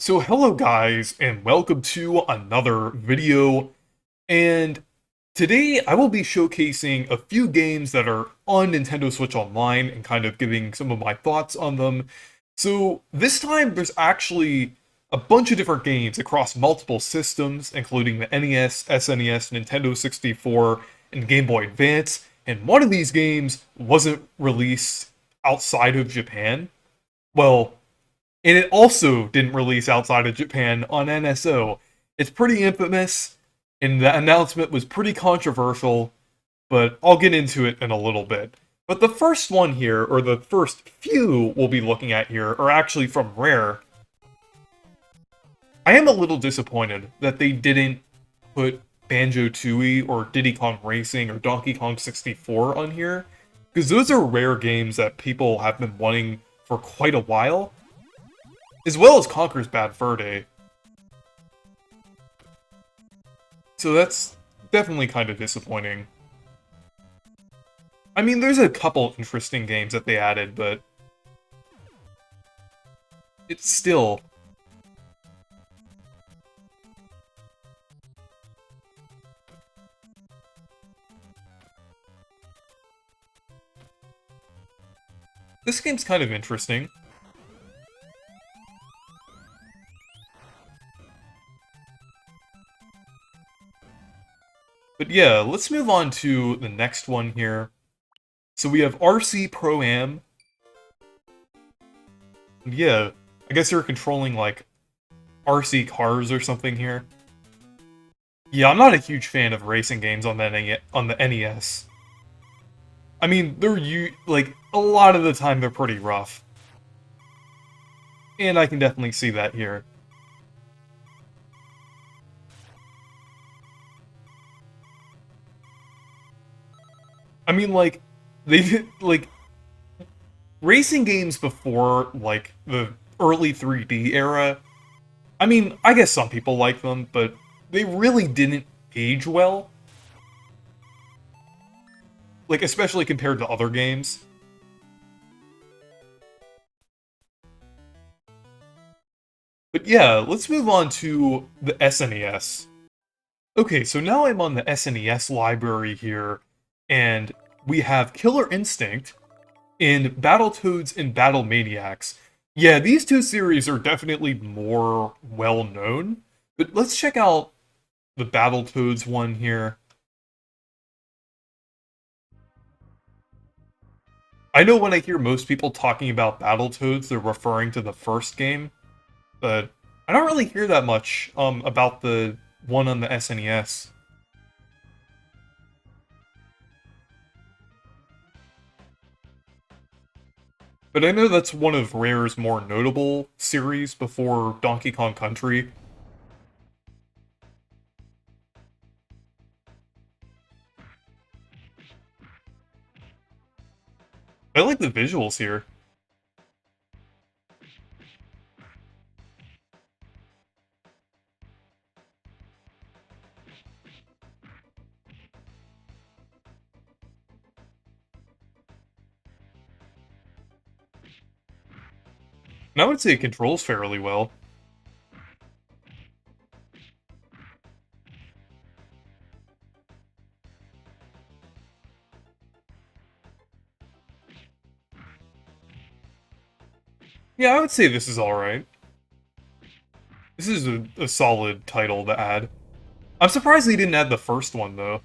So hello guys, and welcome to another video, and today I will be showcasing a few games that are on Nintendo Switch Online and kind of giving some of my thoughts on them. So this time there's actually a bunch of different games across multiple systems, including the NES, SNES, Nintendo 64, and Game Boy Advance, and one of these games wasn't released outside of Japan. Well, and it also didn't release outside of Japan on NSO. It's pretty infamous, and the announcement was pretty controversial, but I'll get into it in a little bit. But the first one here, or the first few we'll be looking at here, are actually from Rare. I am a little disappointed that they didn't put Banjo-Tooie or Diddy Kong Racing or Donkey Kong 64 on here, because those are rare games that people have been wanting for quite a while, as well as Conker's Bad Fur Day. So that's definitely kind of disappointing. I mean, there's a couple interesting games that they added, but it's still... This game's kind of interesting. But yeah, let's move on to the next one here. So we have RC Pro-Am. Yeah, I guess you're controlling, like, RC cars or something here. Yeah, I'm not a huge fan of racing games on the NES. I mean, like, a lot of the time they're pretty rough. And I can definitely see that here. I mean, like, they did, like, racing games before, like, the early 3D era, I mean, I guess some people like them, but they really didn't age well. Like, especially compared to other games. But yeah, let's move on to the SNES. Okay, so now I'm on the SNES library here, and we have Killer Instinct and Battletoads and Battle Maniacs. Yeah, these two series are definitely more well-known, but let's check out the Battletoads one here. I know when I hear most people talking about Battletoads, they're referring to the first game, but I don't really hear that much about the one on the SNES. But I know that's one of Rare's more notable series before Donkey Kong Country. I like the visuals here. And I would say it controls fairly well. Yeah, I would say this is alright. This is a solid title to add. I'm surprised they didn't add the first one, though.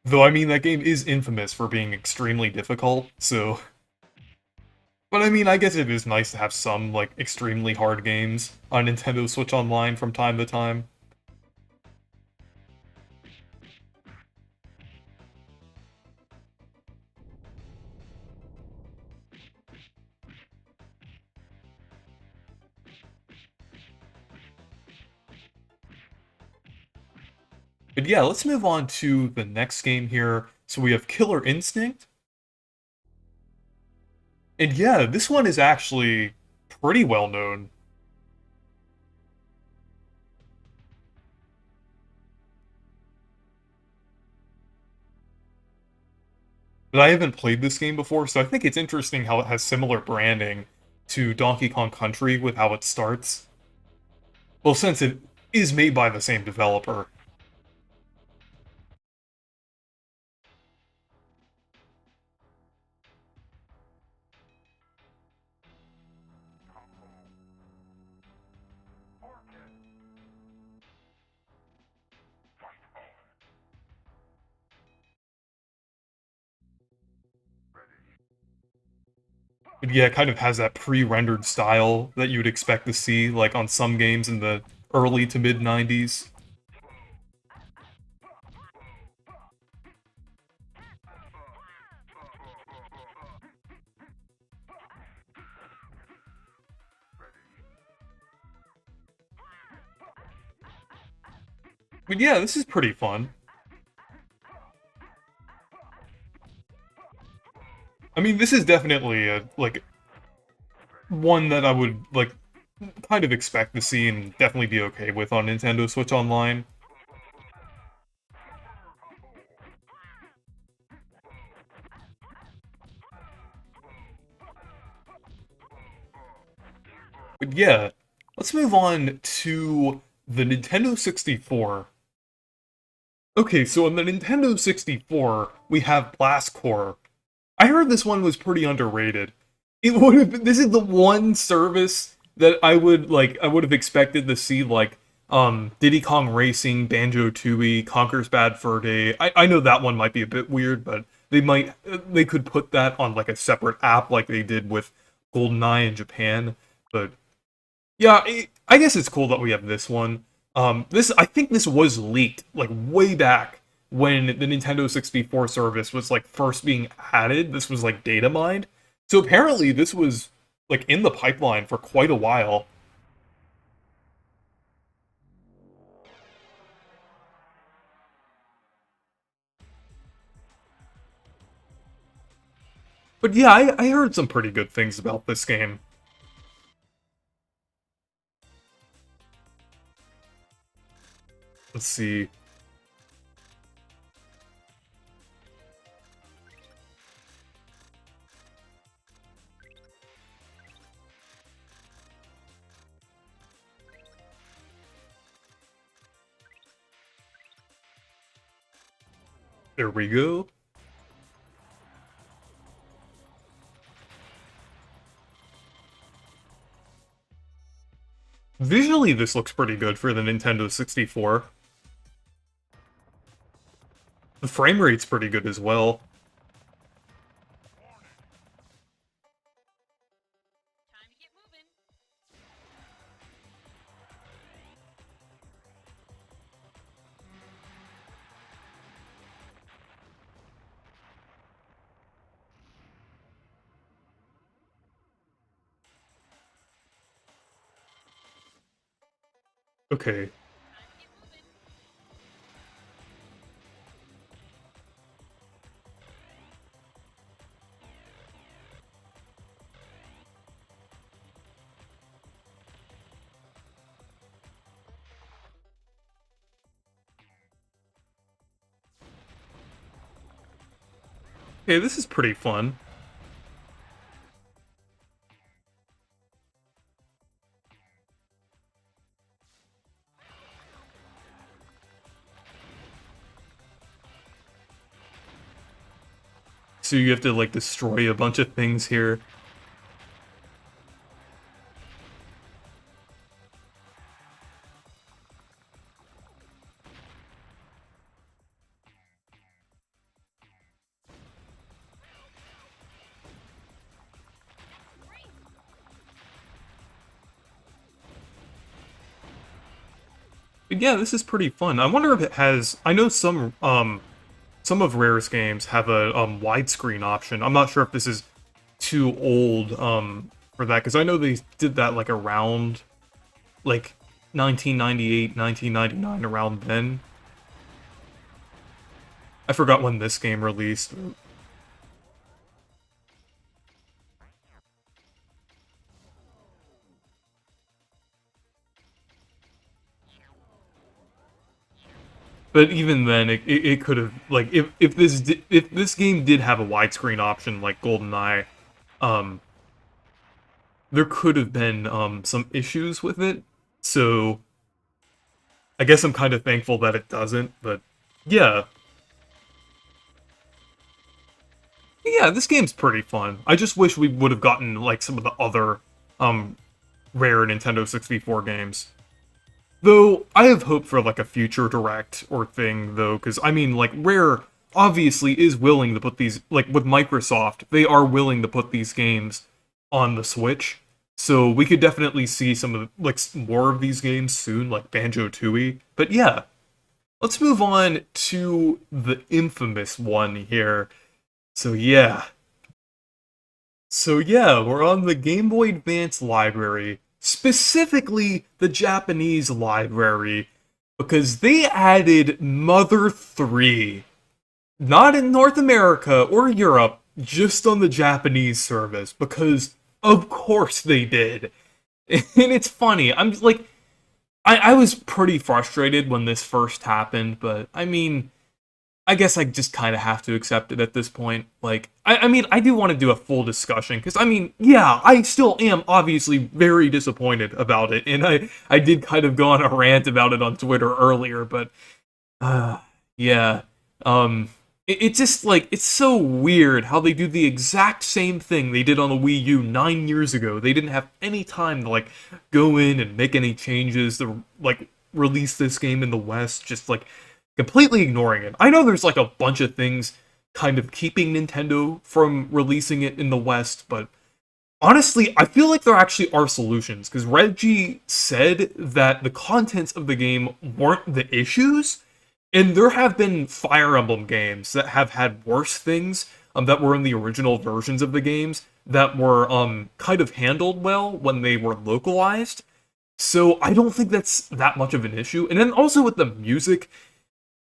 Though, I mean, that game is infamous for being extremely difficult, so... But I mean, I guess it is nice to have some, like, extremely hard games on Nintendo Switch Online from time to time. But yeah, let's move on to the next game here. So we have Killer Instinct. And yeah, this one is actually pretty well known. but I haven't played this game before, so I think it's interesting how it has similar branding to Donkey Kong Country with how it starts. Well, since it is made by the same developer. But yeah, it kind of has that pre-rendered style that you'd expect to see, like, on some games in the early to mid-90s. But yeah, this is pretty fun. I mean, this is definitely like, one that I would, like, kind of expect to see and definitely be okay with on Nintendo Switch Online. But yeah, let's move on to the Nintendo 64. Okay, so on the Nintendo 64, we have Blast Corps. I heard this one was pretty underrated. It would have been, this is the one service that I would have expected to see, like, Diddy Kong Racing, Banjo-Tooie, Conker's Bad Fur Day. I know that one might be a bit weird, but they could put that on like a separate app like they did with GoldenEye in Japan. But yeah, I guess it's cool that we have this one. I think this was leaked like way back when the Nintendo 64 service was like first being added. This was like data mined. So apparently this was like in the pipeline for quite a while. But yeah, I heard some pretty good things about this game. Let's see. There we go. Visually, this looks pretty good for the Nintendo 64. The frame rate's pretty good as well. Okay. Okay, this is pretty fun. So you have to, like, destroy a bunch of things here. But yeah, this is pretty fun. I wonder if it has... I know some of Rare's games have a widescreen option. I'm not sure if this is too old for that, because I know they did that like around like 1998, 1999, around then. I forgot when this game released. But even then, it could have, like, if this game did have a widescreen option like GoldenEye, um, there could have been some issues with it. So I guess I'm kind of thankful that it doesn't. But yeah, yeah, this game's pretty fun. I just wish we would have gotten like some of the other um rare Nintendo 64 games. Though, I have hope for, like, a future direct or thing, though, because, I mean, like, Rare obviously is willing to put these, like, with Microsoft, they are willing to put these games on the Switch. So we could definitely see some of, like, more of these games soon, like Banjo-Tooie. But yeah, let's move on to the infamous one here. So yeah, we're on the Game Boy Advance library, specifically the Japanese library, because they added Mother 3. Not in North America or Europe, just on the Japanese service, because of course they did. And it's funny, I'm like, I was pretty frustrated when this first happened, but I mean, I guess I just kind of have to accept it at this point. Like, I mean, I do want to do a full discussion, because, I mean, yeah, I still am obviously very disappointed about it, and I did kind of go on a rant about it on Twitter earlier, but, yeah, it just, like, it's so weird how they do the exact same thing they did on the Wii U 9 years ago. They didn't have any time to, like, go in and make any changes to, like, release this game in the West, just, like, completely ignoring it. I know there's like a bunch of things kind of keeping Nintendo from releasing it in the West, but honestly, I feel like there actually are solutions, because Reggie said that the contents of the game weren't the issues, and there have been Fire Emblem games that have had worse things that were in the original versions of the games that were kind of handled well when they were localized. So I don't think that's that much of an issue. And then also with the music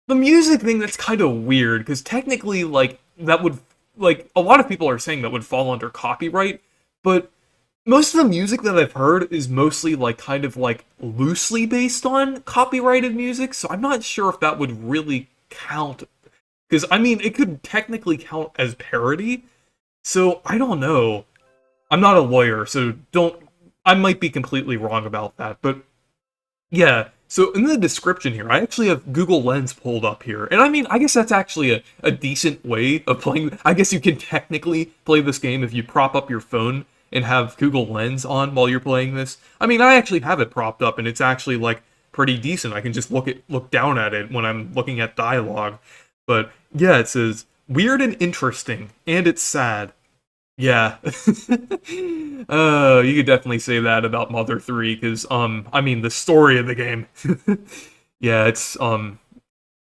thing, that's kind of weird, because technically, like, that would, like, a lot of people are saying that would fall under copyright, but most of the music that I've heard is mostly, like, kind of, like, loosely based on copyrighted music, so I'm not sure if that would really count, because, I mean, it could technically count as parody, so I don't know. I'm not a lawyer, so I might be completely wrong about that, but yeah, so in the description here, I actually have Google Lens pulled up here. And I mean, I guess that's actually a decent way of playing. I guess you can technically play this game if you prop up your phone and have Google Lens on while you're playing this. I mean, I actually have it propped up, and it's actually, like, pretty decent. I can just look down at it when I'm looking at dialogue. But yeah, it says, weird and interesting, and it's sad. Yeah. You could definitely say that about Mother 3, because, I mean, the story of the game. Yeah, it's,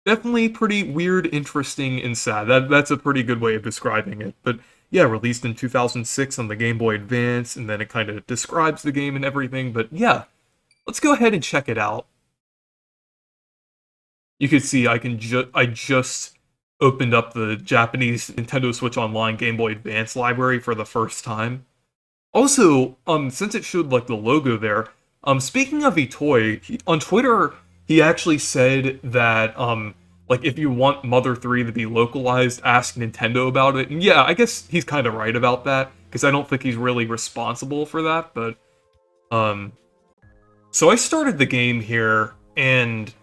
definitely pretty weird, interesting, and sad. That's a pretty good way of describing it. But, yeah, released in 2006 on the Game Boy Advance, and then it kind of describes the game and everything. But, yeah, let's go ahead and check it out. You can see I just opened up the Japanese Nintendo Switch Online Game Boy Advance library for the first time. Also, since it showed, like, the logo there, speaking of Itoi, on Twitter, he actually said that, like, if you want Mother 3 to be localized, ask Nintendo about it. And yeah, I guess he's kind of right about that, because I don't think he's really responsible for that, but, so I started the game here, and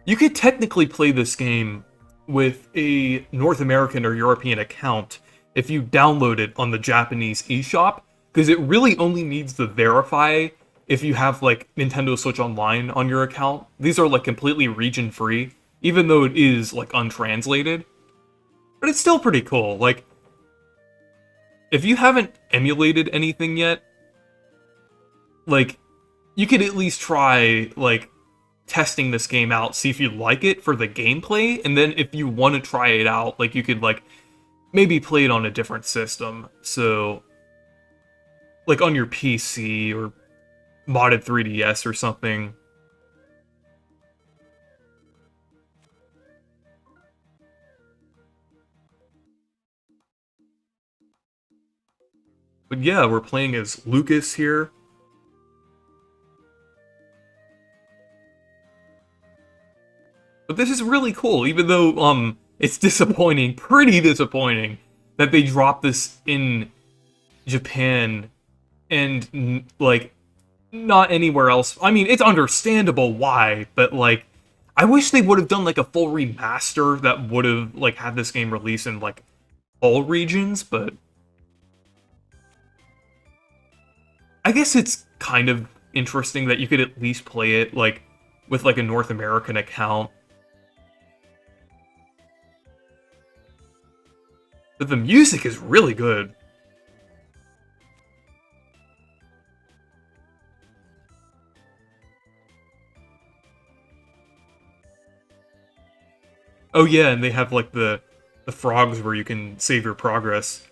you could technically play this game with a North American or European account if you download it on the Japanese eShop, because it really only needs to verify if you have, like, Nintendo Switch Online on your account. These are, like, completely region-free, even though it is, like, untranslated. But it's still pretty cool. Like, if you haven't emulated anything yet, like, you could at least try, like, testing this game out, see if you like it for the gameplay, and then if you want to try it out, like, you could, like, maybe play it on a different system. So, like, on your PC or modded 3DS or something. But yeah, we're playing as Lucas here. But this is really cool, even though, it's disappointing, pretty disappointing, that they dropped this in Japan and, like, not anywhere else. I mean, it's understandable why, but, like, I wish they would have done, like, a full remaster that would have, like, had this game released in, like, all regions, but I guess it's kind of interesting that you could at least play it, like, with, like, a North American account. But the music is really good. Oh yeah, and they have, like, the frogs where you can save your progress.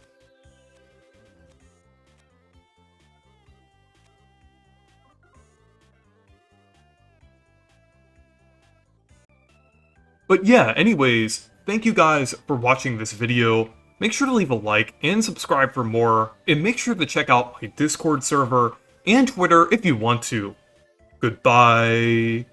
But yeah, anyways, thank you guys for watching this video. Make sure to leave a like and subscribe for more, and make sure to check out my Discord server and Twitter if you want to. Goodbye.